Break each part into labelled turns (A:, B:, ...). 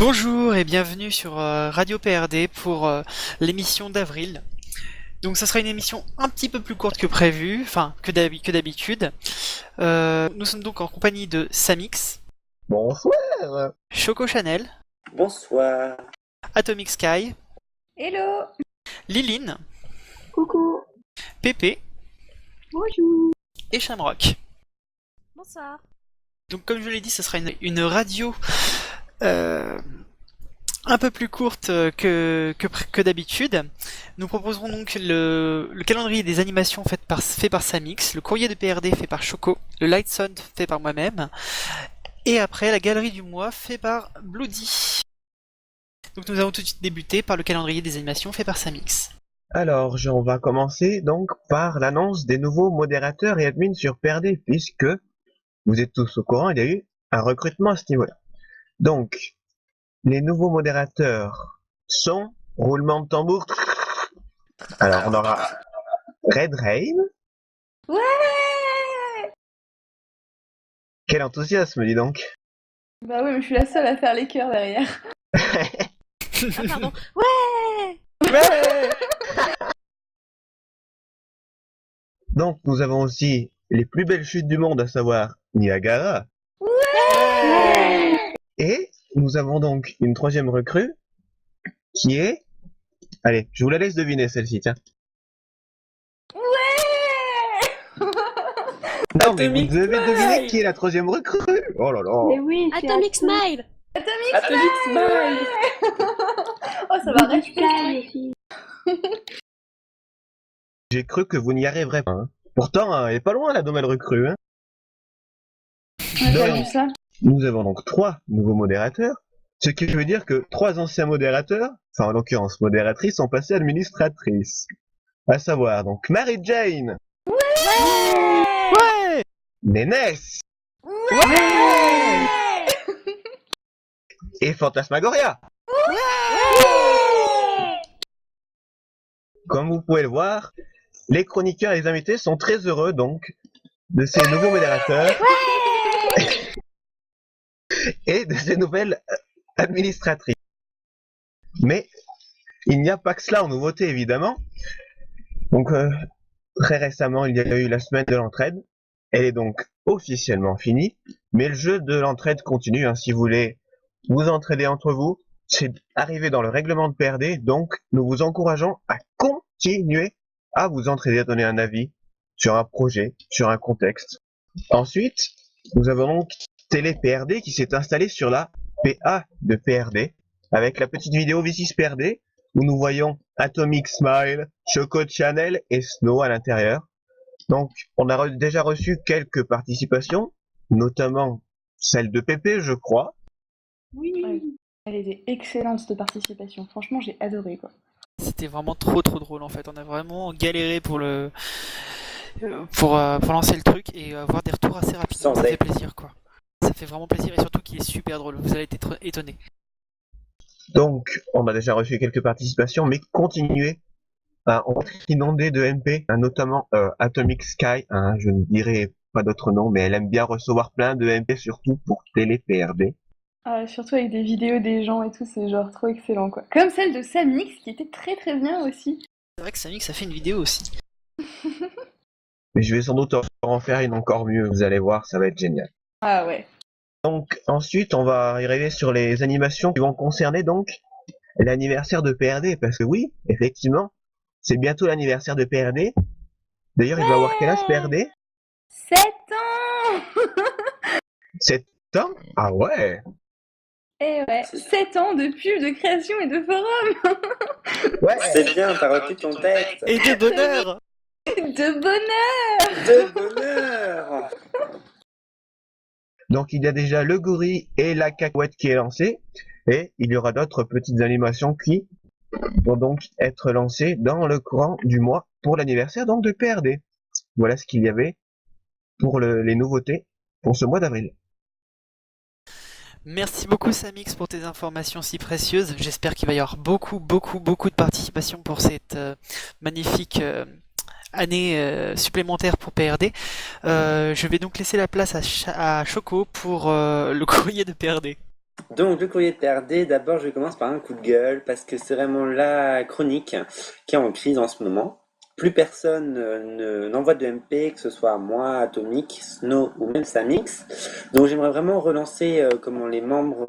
A: Bonjour et bienvenue sur Radio PRD pour l'émission d'avril. Donc ça sera une émission un petit peu plus courte que prévu, enfin que d'habitude. Nous sommes donc en compagnie de Samix,
B: Bonsoir.
A: Choco Chanel,
C: Bonsoir.
A: Atomic Sky,
D: Hello.
A: Liline,
D: Coucou.
A: Pépé
D: Bonjour.
A: et Shamrock.
D: Bonsoir.
A: Donc comme je l'ai dit, ce sera une radio un peu plus courte que d'habitude. Nous proposerons donc le calendrier des animations fait par Samix, le courrier de PRD fait par Choco, le Light Sound fait par moi-même, et après la galerie du mois fait par Bloody. Donc nous allons tout de suite débuter par le calendrier des animations fait par Samix.
B: Alors, on va commencer donc par l'annonce des nouveaux modérateurs et admins sur PRD, puisque vous êtes tous au courant, il y a eu un recrutement à ce niveau-là. Donc, les nouveaux modérateurs sont, roulement de tambour, alors on aura Red Rain.
D: Ouais.
B: Quel enthousiasme, dis donc.
D: Bah oui, mais je suis la seule à faire les cœurs derrière. Ah pardon. Ouais.
A: Ouais.
B: Donc, nous avons aussi les plus belles chutes du monde, à savoir Niagara.
D: Ouais.
B: Et nous avons donc une troisième recrue qui est... Allez, je vous la laisse deviner celle-ci, tiens.
D: Ouais.
B: Non, mais
C: Atomic
B: vous devez
C: Smile.
B: deviner qui est la troisième recrue. Oh là là.
E: Mais oui, c'est
F: Atomic Smile.
C: Atomic Smile.
D: Oh, ça va
E: Atomic
D: rester.
E: Sky aussi.
B: J'ai cru que vous n'y arriverez pas. Hein. Pourtant, elle est pas loin la nouvelle recrue. Hein.
D: T'as
B: Donc,
D: vu ça?
B: nous avons donc 3 nouveaux modérateurs, ce qui veut dire que 3 anciens modérateurs, enfin en l'occurrence modératrices, sont passés administratrices. À savoir donc Mary Jane,
A: Ouais.
B: Nénès
A: Ouais.
B: et Fantasmagoria. Comme vous pouvez le voir, les chroniqueurs et les invités sont très heureux donc de ces nouveaux modérateurs et de ces nouvelles administratrices. Mais il n'y a pas que cela en nouveauté évidemment. Donc très récemment il y a eu la semaine de l'entraide. Elle est donc officiellement finie, mais le jeu de l'entraide continue. Hein, si vous voulez vous entraider entre vous, c'est arrivé dans le règlement de PRD, donc nous vous encourageons à continuer à vous entraider, à donner un avis sur un projet, sur un contexte. Ensuite, nous avons donc Télé PRD qui s'est installée sur la PA de PRD, avec la petite vidéo V6 PRD, où nous voyons Atomic Smile, Choco Channel et Snow à l'intérieur. Donc, on a déjà reçu quelques participations, notamment celle de Pépé, je crois.
D: Oui. Elle était excellente cette participation. Franchement, j'ai adoré quoi.
A: C'était vraiment trop drôle en fait. On a vraiment galéré pour pour lancer le truc et avoir des retours assez rapidement. Ça fait plaisir quoi. Ça fait vraiment plaisir et surtout qu'il est super drôle. Vous allez être étonnés.
B: Donc, on a déjà reçu quelques participations, mais continuez à être inondé de MP, notamment Atomic Sky, hein, je ne dirai pas d'autre nom, mais elle aime bien recevoir plein de MP, surtout pour Télé PRD.
D: Ah, surtout avec des vidéos des gens et tout, c'est genre trop excellent quoi. Comme celle de Samix qui était très très bien aussi.
A: C'est vrai que Samix a fait une vidéo aussi.
B: Mais je vais sans doute en faire une encore mieux, vous allez voir, ça va être génial.
D: Ah ouais.
B: Donc ensuite, on va arriver sur les animations qui vont concerner donc l'anniversaire de PRD, parce que oui, effectivement, c'est bientôt l'anniversaire de PRD. D'ailleurs, il va avoir quel âge PRD?
D: 7 ans.
B: 7 ans? Ah ouais.
D: Eh ouais, 7 ans de pub, de création et de forum.
B: Ouais.
C: C'est bien, t'as retenu ton texte.
A: Et de bonheur.
D: De bonheur.
C: De bonheur.
B: Donc il y a déjà le gorille et la cacahuète qui est lancé, et il y aura d'autres petites animations qui vont donc être lancées dans le courant du mois pour l'anniversaire donc de PRD. Voilà ce qu'il y avait pour les nouveautés pour ce mois d'avril.
A: Merci beaucoup Samix pour tes informations si précieuses. J'espère qu'il va y avoir beaucoup de participation pour cette magnifique année supplémentaire pour PRD. Je vais donc laisser la place à Choco pour le courrier de PRD.
C: Donc, le courrier de PRD, d'abord, je commence par un coup de gueule, parce que c'est vraiment la chronique qui est en crise en ce moment. Plus personne n'envoie de MP, que ce soit moi, Atomic, Snow ou même Samix. Donc, j'aimerais vraiment relancer comment les membres,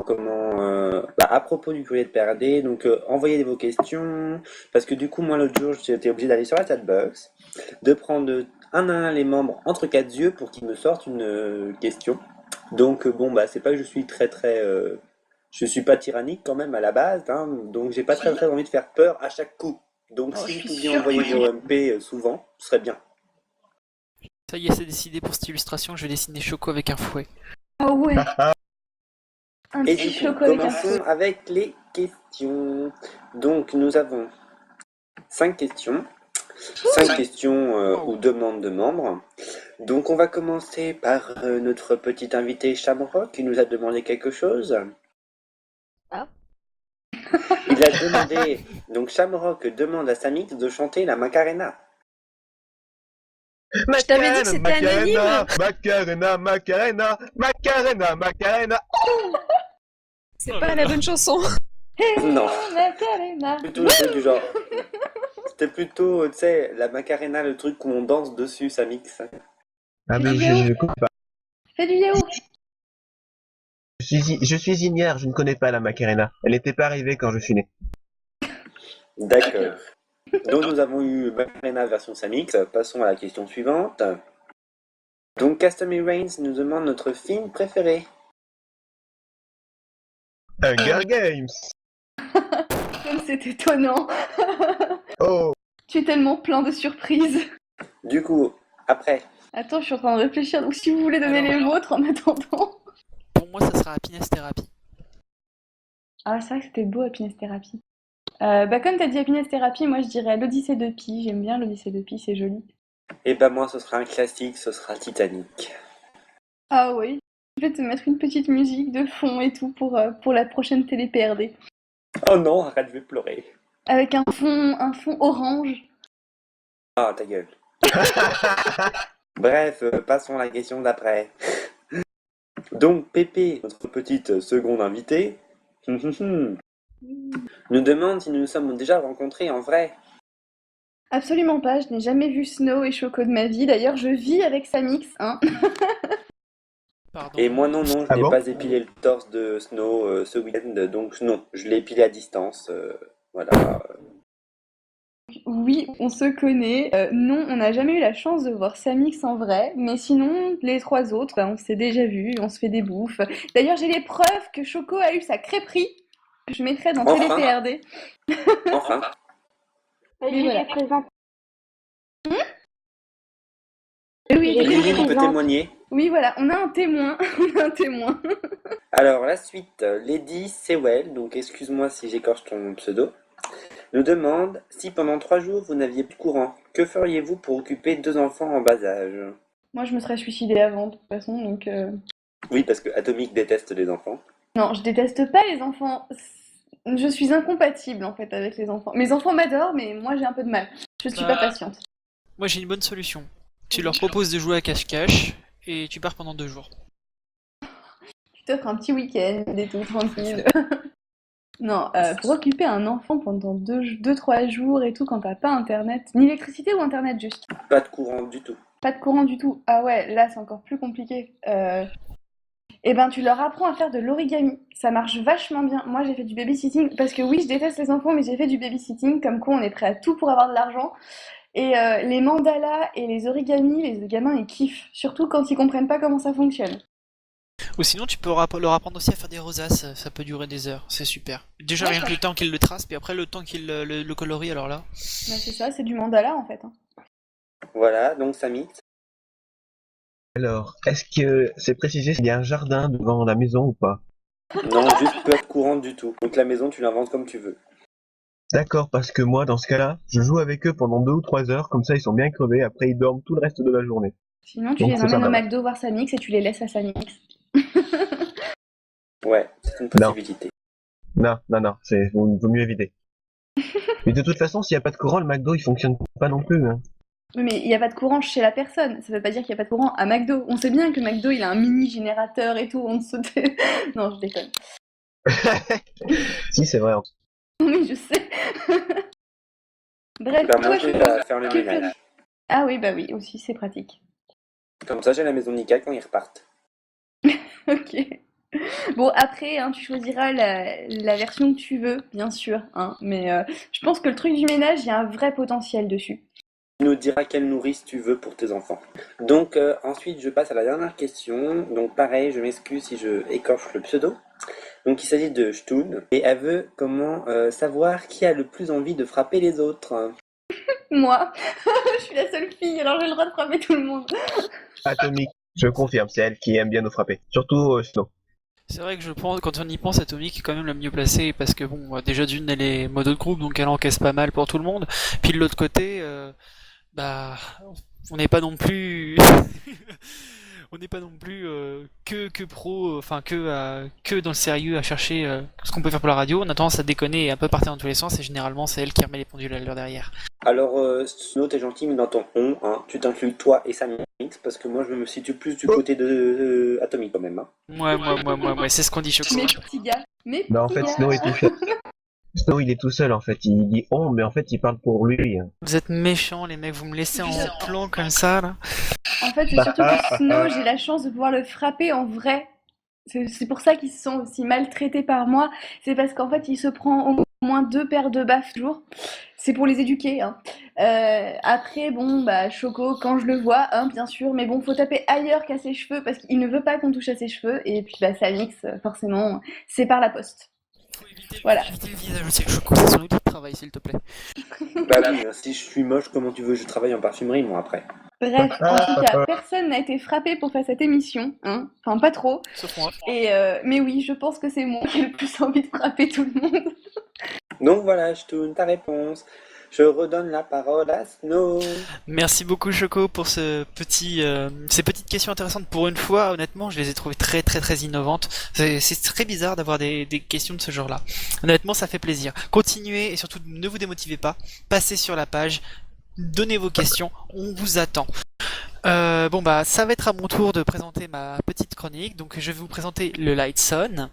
C: à propos du courrier de PRD. Donc, envoyez vos questions, parce que du coup, moi, l'autre jour, j'étais obligé d'aller sur la chatbox, de prendre un à un les membres entre quatre yeux pour qu'ils me sortent une question. Donc, bon, bah, c'est pas que je suis je suis pas tyrannique quand même à la base, hein, donc j'ai pas très envie de faire peur à chaque coup. Donc
D: Oh, je
C: si vous
D: suis
C: pouviez
D: sûre
C: envoyer
D: que
C: vos MP souvent, ce serait bien.
A: Ça y est, c'est décidé pour cette illustration, je vais dessiner Choco avec un fouet.
D: Ah ouais,
B: Ah,
D: un
C: Et
D: petit
C: du coup,
D: choco avec un
C: commençons
D: fouet.
C: avec les questions. Donc nous avons 5 questions. 5 questions ou demandes de membres. Donc on va commencer par notre petit invité Shamrock qui nous a demandé quelque chose.
E: Ah.
C: Il a demandé, donc Shamrock demande à Samix de chanter la Macarena.
E: Je t'avais dit que c'était anonyme.
B: Macarena, Macarena, Macarena, Macarena.
E: C'est pas la bonne chanson.
C: Non.
D: Macarena.
C: Plutôt le truc du genre. C'était plutôt, tu sais, la Macarena, le truc où on danse dessus, ça mixe.
B: Ah
D: Fais
B: mais
D: du
B: je
D: yaourt.
B: ne connais pas.
D: Fais du yaourt.
B: Je suis ignare, je ne connais pas la Macarena. Elle n'était pas arrivée quand je suis né.
C: D'accord. Donc nous avons eu Macarena version Samix. Passons à la question suivante. Donc Custom Reigns nous demande notre film préféré.
B: Hunger Games.
D: Comme c'est étonnant.
B: Oh,
D: Tu es tellement plein de surprises.
C: Du coup, après,
D: Attends, je suis en train de réfléchir. Donc si vous voulez donner les vôtres en attendant.
A: Pour moi, ça sera Happiness Therapy.
D: Ah, c'est vrai que c'était beau Happiness Therapy. Bah comme t'as dit Happiness Therapy, moi je dirais l'Odyssée de Pi. J'aime bien l'Odyssée de Pi, c'est joli.
C: et ben moi ce sera un classique, ce sera Titanic.
D: Ah oui. Je vais te mettre une petite musique de fond et tout pour la prochaine télé PRD.
C: Oh non, arrête, je vais pleurer.
D: Avec un fond orange.
C: Ah, ta gueule. Bref, passons à la question d'après. Donc Pépé, notre petite seconde invitée, nous demande si nous nous sommes déjà rencontrés en vrai.
D: Absolument pas, je n'ai jamais vu Snow et Choco de ma vie. D'ailleurs, je vis avec Samix, hein.
A: Pardon.
C: Et moi non, je
B: Ah
C: n'ai
B: bon
C: pas épilé le torse de Snow ce week-end, donc non, je l'ai épilé à distance. Voilà.
D: Oui, on se connaît. Non, on n'a jamais eu la chance de voir Samix en vrai. Mais sinon, les trois autres, bah, on s'est déjà vus, on se fait des bouffes. D'ailleurs, j'ai les preuves que Choco a eu sa crêperie. Que je mettrai dans
C: Enfin.
D: Télé PRD.
C: Enfin.
D: Mais voilà.
F: présente.
D: Oui,
F: J'ai
C: Lily
F: présente.
C: peut témoigner.
D: oui, voilà, on a un témoin. On a un témoin.
C: Alors la suite, Lady Sewell, donc excuse-moi si j'écorche ton pseudo, nous demande si pendant 3 jours vous n'aviez plus de courant, que feriez-vous pour occuper 2 enfants en bas âge?
D: Moi, je me serais suicidée avant, de toute façon, donc...
C: Oui, parce que Atomic déteste les enfants.
D: Non, je déteste pas les enfants. Je suis incompatible, en fait, avec les enfants. Mes enfants m'adorent, mais moi, j'ai un peu de mal. Je suis pas patiente.
A: Moi, j'ai une bonne solution. Tu leur proposes de jouer à cache-cache et tu pars pendant 2 jours.
D: Tu t'offres un petit week-end et tout, tranquille. Non, pour occuper un enfant pendant 2-3 jours et tout, quand t'as pas internet, ni électricité ou internet juste.
C: Pas de courant du tout.
D: Pas de courant du tout. Ah ouais, là c'est encore plus compliqué. Eh ben tu leur apprends à faire de l'origami. Ça marche vachement bien. Moi j'ai fait du babysitting parce que oui, je déteste les enfants, mais j'ai fait du babysitting. Comme quoi, on est prêt à tout pour avoir de l'argent. Et les mandalas et les origamis, les gamins ils kiffent. Surtout quand ils comprennent pas comment ça fonctionne.
A: Ou sinon, tu peux leur apprendre aussi à faire des rosaces, ça peut durer des heures, c'est super. Déjà, rien que le temps qu'ils le tracent, puis après le temps qu'ils le colorient, alors là.
D: Bah, c'est ça, c'est du mandala en fait. Hein.
C: Voilà, donc Samy.
B: alors, est-ce que c'est précisé s'il y a un jardin devant la maison ou pas?
C: Non, juste pas de courant du tout. Donc la maison, tu l'inventes comme tu veux.
B: D'accord, parce que moi, dans ce cas-là, je joue avec eux pendant 2 ou 3 heures, comme ça ils sont bien crevés, après ils dorment tout le reste de la journée.
D: Sinon tu
B: Donc,
D: les
B: c'est
D: emmènes
B: pas
D: au
B: mal.
D: McDo voir Samix et tu les laisses à Samix.
C: Ouais, c'est une
B: Non.
C: possibilité.
B: Non, vaut mieux éviter. Mais de toute façon, s'il n'y a pas de courant, le McDo il fonctionne pas non plus. Hein.
D: Oui, mais il n'y a pas de courant chez la personne. Ça veut pas dire qu'il n'y a pas de courant à McDo. On sait bien que McDo, il a un mini générateur et tout. On se... Non, je déconne.
B: Si, c'est vrai.
D: Oui, je sais. Bref,
C: Bah,
D: toi,
C: moi,
D: je
C: j'ai
D: pense
C: à faire le
D: que
C: ménage.
D: Ah oui, bah oui, aussi, c'est pratique.
C: Comme ça, j'ai la maison nickel quand ils repartent.
D: Ok. Bon, après, hein, tu choisiras la version que tu veux, bien sûr, hein, mais je pense que le truc du ménage, il y a un vrai potentiel dessus.
C: Tu nous diras quelle nourrice tu veux pour tes enfants. Donc, ensuite, je passe à la dernière question. Donc, pareil, je m'excuse si je écorche le pseudo. Donc, il s'agit de Stun. Et elle veut comment savoir qui a le plus envie de frapper les autres.
D: Moi, je suis la seule fille, alors j'ai le droit de frapper tout le monde.
B: Atomique, je confirme, c'est elle qui aime bien nous frapper. Surtout Snow.
A: C'est vrai que je pense, quand on y pense, Atomic est quand même le mieux placé parce que bon, déjà d'une, elle est mode de groupe, donc elle encaisse pas mal pour tout le monde. Puis de l'autre côté, bah, on n'est pas non plus, on n'est pas non plus que pro, enfin que dans le sérieux à chercher ce qu'on peut faire pour la radio. On a tendance à déconner et un peu partir dans tous les sens, et généralement c'est elle qui remet les pendules à l'heure derrière.
C: Alors, Snow, t'es gentil, mais dans ton on, hein, tu t'inclus toi et Samix, parce que moi, je me situe plus du côté de Atomic quand même. Hein.
A: Ouais, c'est ce qu'on dit, Choco.
D: Mes petits gars, mes
B: Non, en
D: petits
B: fait,
D: gars.
B: Snow est tout seul. Snow, il est tout seul, en fait. Il dit on, mais en fait, il parle pour lui.
A: Vous êtes méchants, les mecs, vous me laissez en plan comme ça, là.
D: En fait, c'est surtout que Snow, j'ai la chance de pouvoir le frapper en vrai. C'est pour ça qu'ils se sont aussi maltraités par moi. C'est parce qu'en fait, il se prend au moins 2 paires de baffes toujours. C'est pour les éduquer, hein. Après, bon, bah, Choco, quand je le vois, hein, bien sûr, mais bon, faut taper ailleurs qu'à ses cheveux parce qu'il ne veut pas qu'on touche à ses cheveux. Et puis, bah, Samix, forcément, c'est par la poste. Voilà.
A: Évitez le visage aussi, Choco, c'est son outil de travail, s'il te plaît.
C: Bah oui, si je suis moche, comment tu veux que je travaille en parfumerie, moi, après?
D: Bref, en tout cas, personne n'a été frappé pour faire cette émission, hein. Enfin, pas trop.
A: Sauf moi.
D: Et mais oui, je pense que c'est moi qui ai le plus envie de frapper tout le monde.
C: Donc voilà, je tourne ta réponse. Je redonne la parole à Snow.
A: Merci beaucoup Choco pour ces petites questions intéressantes pour une fois. Honnêtement, je les ai trouvées très innovantes. C'est très bizarre d'avoir des questions de ce genre-là. Honnêtement, ça fait plaisir. Continuez et surtout ne vous démotivez pas. Passez sur la page, donnez vos questions, on vous attend. Bon bah ça va être à mon tour de présenter ma petite chronique. Donc je vais vous présenter le Lightson.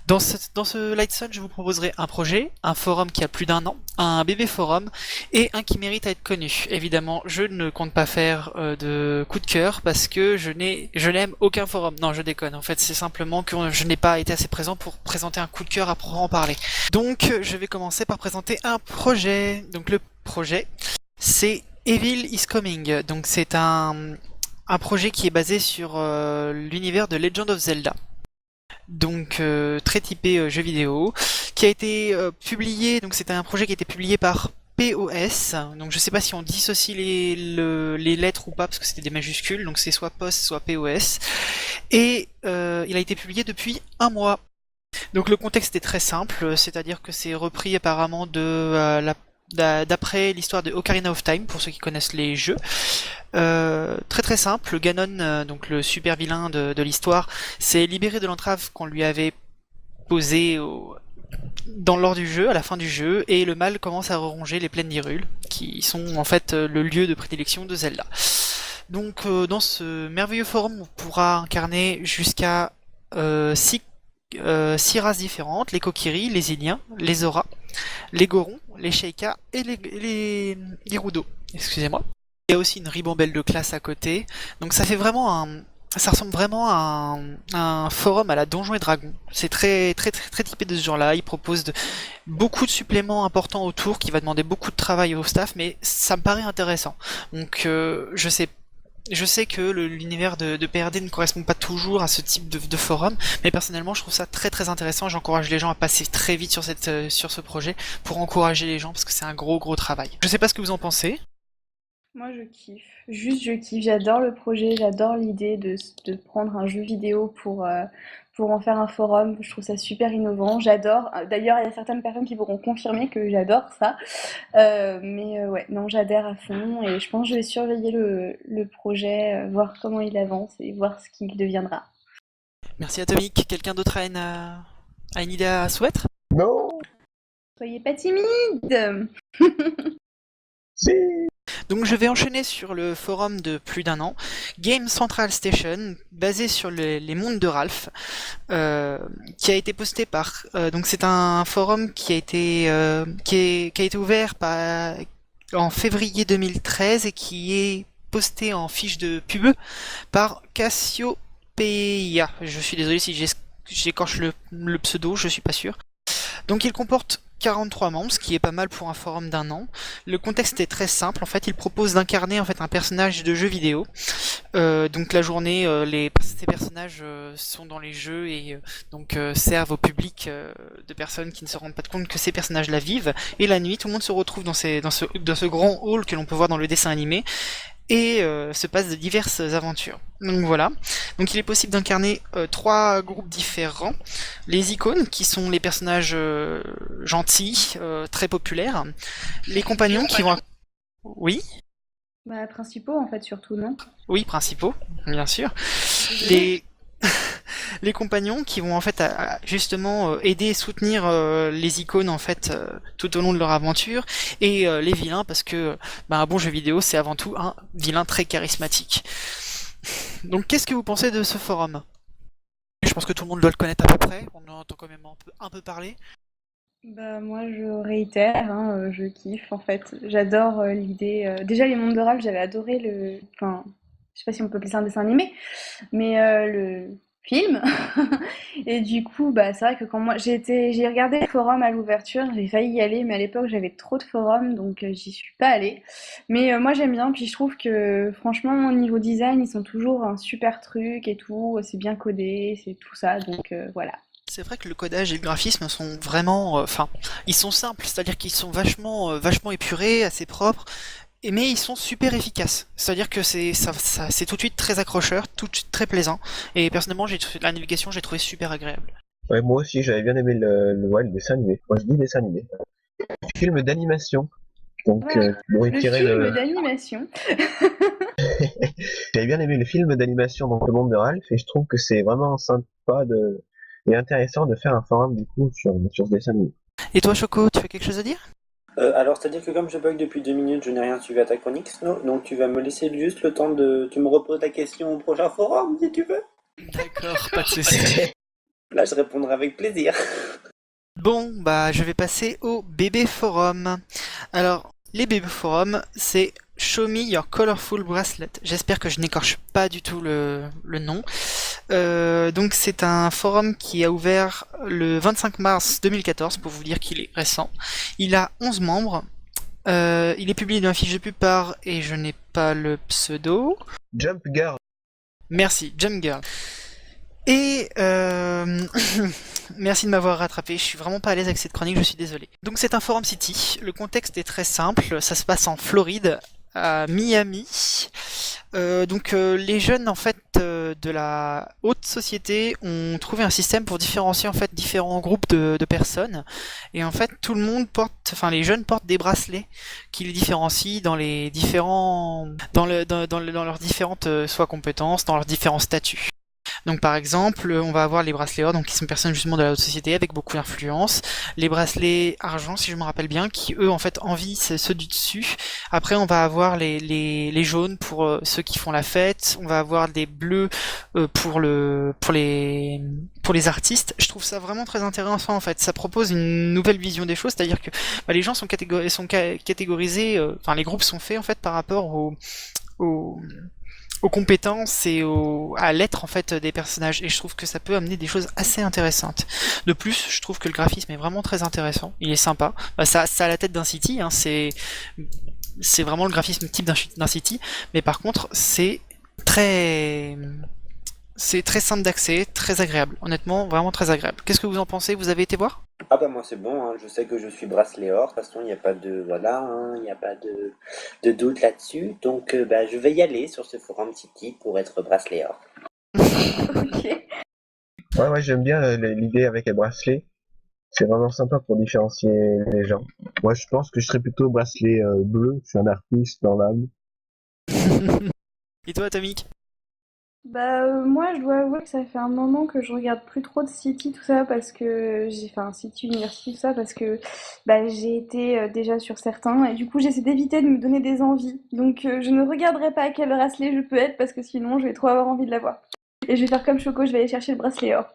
A: Dans ce Lightson, je vous proposerai un projet, un forum qui a plus d'1 an, un bébé forum et un qui mérite à être connu. Évidemment, je ne compte pas faire de coup de cœur parce que je n'aime aucun forum. Non, je déconne. En fait, c'est simplement que je n'ai pas été assez présent pour présenter un coup de cœur à proprement parler. Donc, je vais commencer par présenter un projet. Donc le projet, c'est Evil is Coming. Donc c'est un projet qui est basé sur l'univers de Legend of Zelda. Donc très typé jeu vidéo, qui a été publié, donc c'était un projet qui a été publié par POS, donc je sais pas si on dissocie les lettres ou pas, parce que c'était des majuscules, donc c'est soit POS, soit POS, et il a été publié depuis 1 mois. Donc le contexte est très simple, c'est-à-dire que c'est repris apparemment d'après l'histoire de Ocarina of Time, pour ceux qui connaissent les jeux. Très simple, Ganon, donc le super vilain de l'histoire, s'est libéré de l'entrave qu'on lui avait posée dans l'ordre du jeu, à la fin du jeu, et le mal commence à ronger les plaines d'Hyrule, qui sont en fait le lieu de prédilection de Zelda. Donc dans ce merveilleux forum, on pourra incarner jusqu'à 6 races différentes, les Kokiri, les Iliens, les Zora, les Gorons, les Sheikah et les Gerudo. Excusez-moi. Il y a aussi une ribambelle de classes à côté, donc ça ressemble vraiment à un forum à la Donjons et Dragons. C'est très typé de ce genre-là. Il propose beaucoup de suppléments importants autour, qui va demander beaucoup de travail au staff, mais ça me paraît intéressant. Donc je sais que l'univers de PRD ne correspond pas toujours à ce type de forum, mais personnellement je trouve ça très intéressant. J'encourage les gens à passer très vite sur ce projet pour encourager les gens, parce que c'est un gros travail. Je sais pas ce que vous en pensez.
D: Moi, je kiffe. Juste, je kiffe. J'adore le projet, j'adore l'idée de prendre un jeu vidéo pour en faire un forum. Je trouve ça super innovant. J'adore. D'ailleurs, il y a certaines personnes qui pourront confirmer que j'adore ça. Mais ouais, non, j'adhère à fond et je pense que je vais surveiller le projet, voir comment il avance et voir ce qu'il deviendra.
A: Merci Atomic. Quelqu'un d'autre a une idée à soumettre?
B: Non.
D: Soyez pas timide!
B: Si.
A: Donc je vais enchaîner sur le forum de plus d'1 an, Game Central Station, basé sur les mondes de Ralph, qui a été posté par... donc c'est un forum qui a été ouvert en février 2013 et qui est posté en fiche de pub par Cassiopeia. Je suis désolé si j'écorche le pseudo, je suis pas sûr. Donc il comporte 43 membres, ce qui est pas mal pour un forum d'1 an. Le contexte est très simple, en fait, il propose d'incarner en fait un personnage de jeu vidéo. Donc la journée, ces personnages sont dans les jeux et servent au public de personnes qui ne se rendent pas compte que ces personnages-là vivent. Et la nuit, tout le monde se retrouve dans ce grand hall que l'on peut voir dans le dessin animé et se passe de diverses aventures. Donc voilà. Donc il est possible d'incarner 3 groupes différents. Les icônes, qui sont les personnages gentils, très populaires. Les compagnons qui vont... Oui,
D: Bah, principaux, en fait, surtout, non?
A: oui, principaux, bien sûr. Les... les compagnons qui vont en fait justement aider et soutenir les icônes en fait tout au long de leur aventure et les vilains parce que un bon jeu vidéo c'est avant tout un vilain très charismatique. Donc qu'est-ce que vous pensez de ce forum? Je pense que tout le monde doit le connaître à peu près, on en entend quand même un peu parler.
D: Bah, moi, je réitère, hein, je kiffe, en fait. J'adore l'idée. Déjà, les mondes de Ralph, j'avais adoré le. Enfin, je sais pas si on peut appeler ça un dessin animé, mais le film. Et du coup, bah, c'est vrai que quand moi j'ai regardé le forum à l'ouverture, j'ai failli y aller, mais à l'époque j'avais trop de forums, donc j'y suis pas allée. Mais moi j'aime bien, puis je trouve que franchement, au niveau design, ils sont toujours un super truc et tout, c'est bien codé, c'est tout ça, donc voilà.
A: C'est vrai que le codage et le graphisme sont vraiment, ils sont simples, c'est-à-dire qu'ils sont vachement épurés, assez propres, mais ils sont super efficaces. C'est-à-dire que c'est tout de suite très accrocheur, tout de suite très plaisant. Et personnellement, la navigation, j'ai trouvé super agréable.
B: Ouais, moi aussi, j'avais bien aimé le dessin animé. Moi, je dis dessin animé. Film d'animation. Donc,
D: Voilà,
B: pour
D: le
B: étirer
D: film d'animation.
B: J'avais bien aimé le film d'animation dans le monde de Ralph, et je trouve que c'est vraiment sympa et intéressant de faire un forum, du coup, sur ce dessin animé.
A: Et toi, Choco, tu as quelque chose à dire?
C: Alors, c'est-à-dire que comme je bug depuis 2 minutes, je n'ai rien suivi à ta chronique, Snow, donc tu vas me laisser juste le temps de... Tu me reposes ta question au prochain forum, si tu veux.
A: D'accord, pas de soucis.
C: Là, je répondrai avec plaisir.
A: Bon, je vais passer au bébé forum. Alors, les bébés forums, c'est Show Me Your Colorful Bracelet. J'espère que je n'écorche pas du tout le nom. Donc c'est un forum qui a ouvert le 25 mars 2014, pour vous dire qu'il est récent. Il a 11 membres. Il est publié dans la fiche de pub par, et je n'ai pas le pseudo.
B: Jump Girl.
A: Merci, Jump Girl. Et merci de m'avoir rattrapé, je suis vraiment pas à l'aise avec cette chronique, je suis désolé. Donc c'est un forum city, le contexte est très simple, ça se passe en Floride, à Miami. Les jeunes en fait de la haute société ont trouvé un système pour différencier en fait différents groupes de personnes et en fait tout le monde les jeunes portent des bracelets qui les différencient dans les différents dans leurs différentes soit compétences, dans leurs différents statuts. Donc par exemple, on va avoir les bracelets or, donc qui sont personnes justement de la haute société avec beaucoup d'influence. Les bracelets argent, si je me rappelle bien, qui eux en fait envient ceux du dessus. Après on va avoir les jaunes pour ceux qui font la fête. On va avoir des bleus pour les artistes. Je trouve ça vraiment très intéressant en fait. Ça propose une nouvelle vision des choses, c'est-à-dire que les gens sont catégorisés, les groupes sont faits en fait par rapport aux compétences et à l'être en fait des personnages, et je trouve que ça peut amener des choses assez intéressantes. De plus, je trouve que le graphisme est vraiment très intéressant, il est sympa. Ça a la tête d'un city, hein, c'est vraiment le graphisme type d'un city, mais par contre c'est très simple d'accès, très agréable. Honnêtement, vraiment très agréable. Qu'est-ce que vous en pensez? Vous avez été voir?
C: Ah bah moi c'est bon, hein, je sais que je suis bracelet or, de toute façon il n'y a pas de... Voilà, hein, il n'y a pas de doute là-dessus, donc je vais y aller sur ce forum City pour être bracelet or.
D: Ok.
B: Ouais, j'aime bien l'idée avec les bracelets. C'est vraiment sympa pour différencier les gens. Moi, je pense que je serais plutôt bracelet bleu. Je suis un artiste dans l'âme.
A: Et toi, Atomic?
D: Moi, je dois avouer que ça fait un moment que je regarde plus trop de City, tout ça, parce que enfin, City, University, tout ça, parce que j'ai été déjà sur certains, et du coup, j'essaie d'éviter de me donner des envies. Donc, je ne regarderai pas à quel bracelet je peux être, parce que sinon, je vais trop avoir envie de l'avoir. Et je vais faire comme Choco, je vais aller chercher le bracelet or.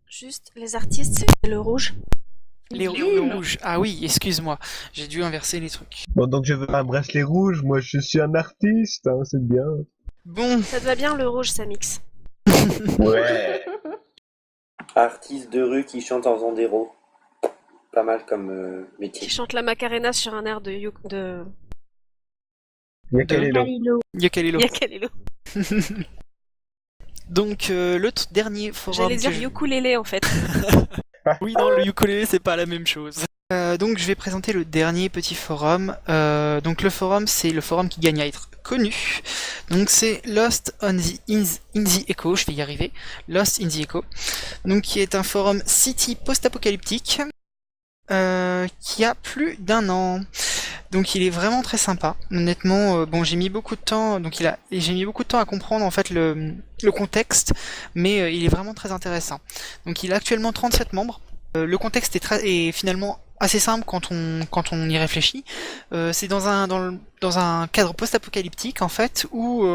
E: Juste, les artistes, c'est le rouge.
A: Le rouge. Ah oui, excuse-moi. J'ai dû inverser les trucs.
B: Bon, donc je veux un bracelet rouge, moi je suis un artiste, hein, c'est bien.
A: Bon,
E: Ça te va bien le rouge, ça mixe.
B: Ouais.
C: Artiste de rue qui chante en faisant des rows. Pas mal comme métier.
E: Qui chante la Macarena sur un air de
B: Yakalelo.
A: Yokalelo.
E: Yakalelo.
A: Donc, le dernier forum
E: J'allais dire
A: que je-
E: ukulélé en fait.
A: Oui, non, le ukulélé, c'est pas la même chose. Donc, je vais présenter le dernier petit forum. Donc, le forum, c'est le forum qui gagne à être connu. Donc, c'est Lost in the Echo, je vais y arriver. Lost in the Echo. Donc, qui est un forum city post-apocalyptique qui a plus d'1 an. Donc, il est vraiment très sympa. Honnêtement, bon, j'ai mis beaucoup de temps. Donc, j'ai mis beaucoup de temps à comprendre en fait le contexte, mais il est vraiment très intéressant. Donc, il a actuellement 37 membres. Le contexte est finalement assez simple quand on y réfléchit. C'est dans un cadre post-apocalyptique en fait où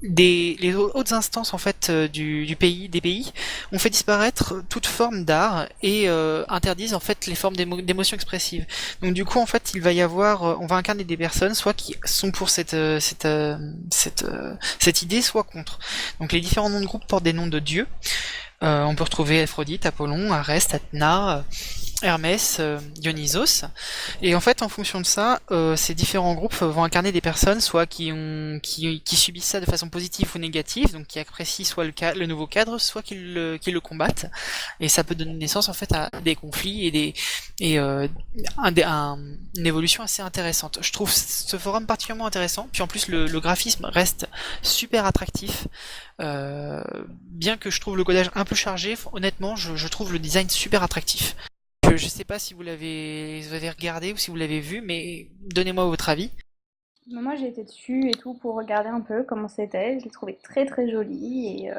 A: les hautes instances en fait du pays des pays ont fait disparaître toute forme d'art et interdisent en fait les formes d'émotions expressives. Donc du coup en fait il va y avoir on va incarner des personnes soit qui sont pour cette idée soit contre. Donc les différents noms de groupe portent des noms de dieux. On peut retrouver Aphrodite, Apollon, Arès, Athéna, Hermès, Dionysos. Et en fait, en fonction de ça, ces différents groupes vont incarner des personnes, soit qui subissent ça de façon positive ou négative, donc qui apprécient soit le nouveau cadre, soit qui le combattent. Et ça peut donner naissance en fait à des conflits une évolution assez intéressante. Je trouve ce forum particulièrement intéressant. Puis en plus, le graphisme reste super attractif. Bien que je trouve le codage un peu chargé, honnêtement, je trouve le design super attractif. Je sais pas si vous avez regardé ou si vous l'avez vu, mais donnez-moi votre avis.
D: Moi, j'ai été dessus et tout pour regarder un peu comment c'était. Je l'ai trouvé très très joli et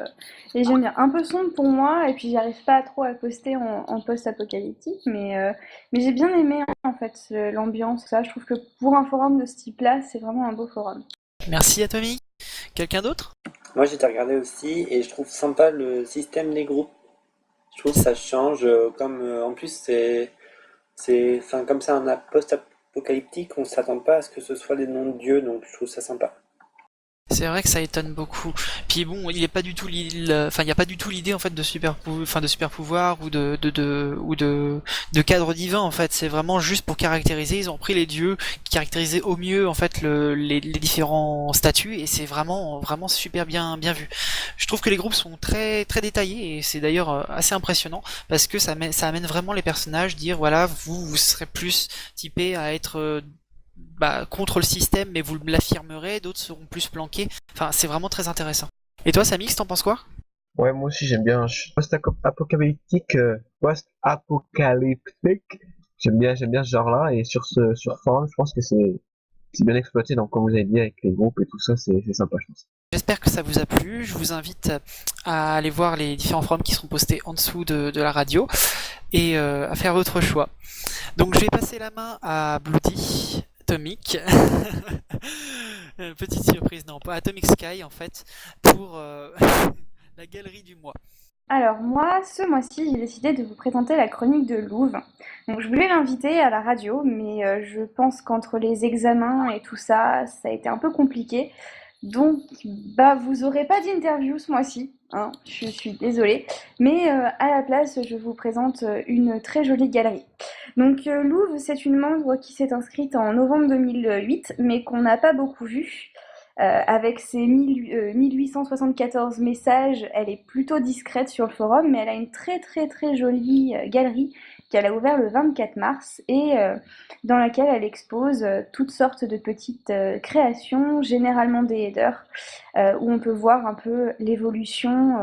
D: j'aime bien. Un peu sombre pour moi et puis j'arrive pas trop à poster en post-apocalyptique, mais j'ai bien aimé en fait l'ambiance, ça. Je trouve que pour un forum de ce type-là, c'est vraiment un beau forum.
A: Merci Atomic. Quelqu'un d'autre?
C: Moi j'ai regardé aussi et je trouve sympa le système des groupes. Je trouve que ça change comme en plus enfin comme c'est un post-apocalyptique, on s'attend pas à ce que ce soit des noms de dieux donc je trouve ça sympa.
A: C'est vrai que ça étonne beaucoup. Puis bon, il est pas du tout enfin il y a pas du tout l'idée en fait de de super pouvoir ou de cadre divin en fait. C'est vraiment juste pour caractériser. Ils ont pris les dieux qui caractérisaient au mieux en fait les différents statuts et c'est vraiment super bien vu. Je trouve que les groupes sont très très détaillés et c'est d'ailleurs assez impressionnant parce que ça amène vraiment les personnages dire voilà vous serez plus typé à être contre le système, mais vous l'affirmerez, d'autres seront plus planqués. Enfin, c'est vraiment très intéressant. Et toi, Samix, t'en penses quoi?
B: Ouais, moi aussi j'aime bien. Post-apocalyptique, post-apocalyptique. J'aime bien ce genre-là. Et sur forum, je pense que c'est bien exploité. Donc, comme vous avez dit, avec les groupes et tout ça, c'est sympa, je pense.
A: J'espère que ça vous a plu. Je vous invite à aller voir les différents forums qui seront postés en dessous de la radio et à faire votre choix. Donc, je vais passer la main à Bloody, Atomic. Petite surprise, non, pas Atomic Sky en fait, pour la galerie du mois.
D: Alors moi, ce mois-ci, j'ai décidé de vous présenter la chronique de Louve. Donc je voulais l'inviter à la radio, mais je pense qu'entre les examens et tout ça, ça a été un peu compliqué. Donc vous aurez pas d'interview ce mois-ci, hein, je suis désolée. Mais à la place, je vous présente une très jolie galerie. Donc Louve, c'est une membre qui s'est inscrite en novembre 2008, mais qu'on n'a pas beaucoup vue. Avec ses 1874 messages, elle est plutôt discrète sur le forum, mais elle a une très très très jolie galerie qu'elle a ouverte le 24 mars et dans laquelle elle expose toutes sortes de petites créations, généralement des headers, où on peut voir un peu l'évolution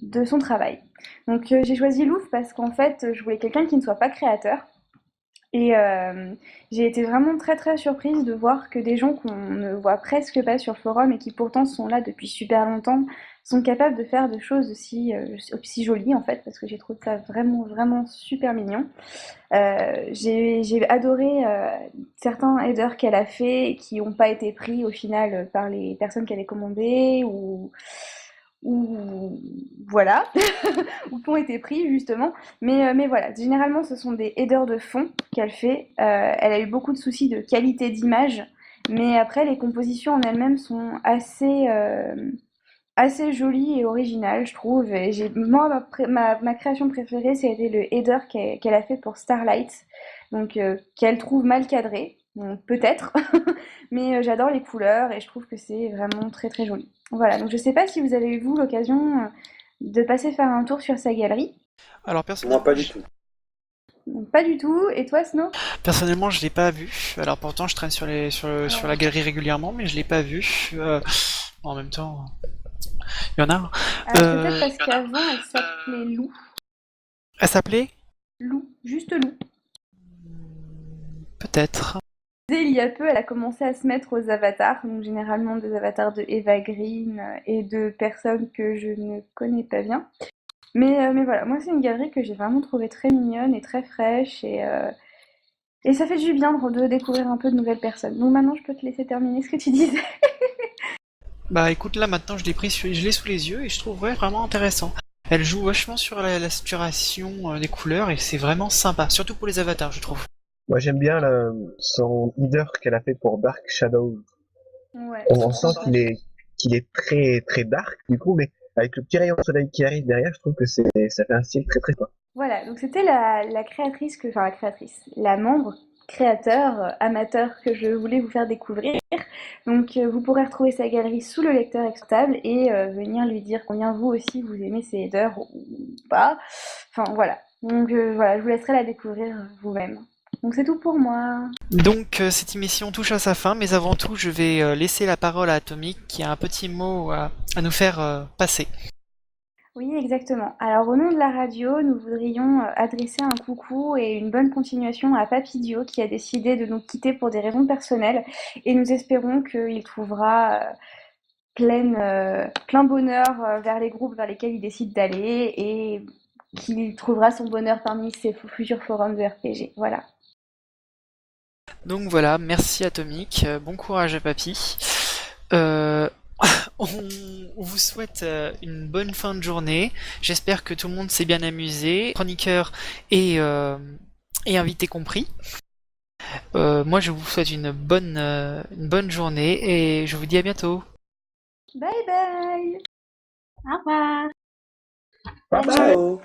D: de son travail. Donc j'ai choisi Louvre parce qu'en fait je voulais quelqu'un qui ne soit pas créateur. Et j'ai été vraiment très très surprise de voir que des gens qu'on ne voit presque pas sur le forum et qui pourtant sont là depuis super longtemps sont capables de faire des choses aussi jolies en fait, parce que j'ai trouvé ça vraiment vraiment super mignon. J'ai adoré certains headers qu'elle a fait et qui n'ont pas été pris au final par les personnes qu'elle avait commandées ou voilà, ou qui ont été pris justement. Mais voilà, généralement ce sont des headers de fond qu'elle fait. Elle a eu beaucoup de soucis de qualité d'image, mais après les compositions en elles-mêmes sont assez jolies et originales, je trouve. Et moi, ma création préférée, c'était le header qu'elle a fait pour Starlight, donc qu'elle trouve mal cadré, donc peut-être, mais j'adore les couleurs et je trouve que c'est vraiment très très joli. Voilà, donc je sais pas si vous avez eu vous l'occasion de passer faire un tour sur sa galerie.
A: Alors
C: Moi,
A: personnellement,
C: pas du tout.
D: Donc, pas du tout. Et toi, Snow?
A: personnellement, je l'ai pas vu. Alors pourtant, je traîne sur la galerie régulièrement, mais je l'ai pas vu. En même temps, il y en a.
D: Peut-être parce qu'avant, elle s'appelait Lou.
A: Elle s'appelait?
D: Lou, juste Lou.
A: Peut-être.
D: Il y a peu, elle a commencé à se mettre aux avatars, donc généralement des avatars de Eva Green et de personnes que je ne connais pas bien. Mais voilà, moi c'est une galerie que j'ai vraiment trouvée très mignonne et très fraîche et ça fait du bien de découvrir un peu de nouvelles personnes. Donc maintenant je peux te laisser terminer ce que tu disais.
A: Bah écoute, là maintenant, je l'ai sous les yeux et je trouve vraiment intéressant. Elle joue vachement sur la saturation des couleurs et c'est vraiment sympa, surtout pour les avatars, je trouve.
B: Moi, j'aime bien son header qu'elle a fait pour Dark Shadow.
D: Ouais,
B: On sent qu'il est très très dark du coup, mais avec le petit rayon de soleil qui arrive derrière, je trouve que ça fait un style très très quoi.
D: voilà, donc c'était la créatrice, la membre créateur, amateur que je voulais vous faire découvrir. Donc vous pourrez retrouver sa galerie sous le lecteur exportable et venir lui dire combien vous aussi vous aimez ses headers ou pas. Enfin voilà, donc voilà, je vous laisserai la découvrir vous-même. Donc c'est tout pour moi.
A: Donc cette émission touche à sa fin, mais avant tout, je vais laisser la parole à Atomic qui a un petit mot à nous faire passer.
D: Oui, exactement. Alors, au nom de la radio, nous voudrions adresser un coucou et une bonne continuation à Papidio qui a décidé de nous quitter pour des raisons personnelles et nous espérons qu'il trouvera plein bonheur vers les groupes vers lesquels il décide d'aller et qu'il trouvera son bonheur parmi ses futurs forums de RPG. Voilà.
A: Donc voilà, merci Atomic, bon courage à Papy. Euh, on vous souhaite une bonne fin de journée. J'espère que tout le monde s'est bien amusé, chroniqueurs et invités compris. Moi, je vous souhaite une bonne journée et je vous dis à bientôt.
D: Bye bye. Au revoir.
B: Bye bye.
C: Ciao!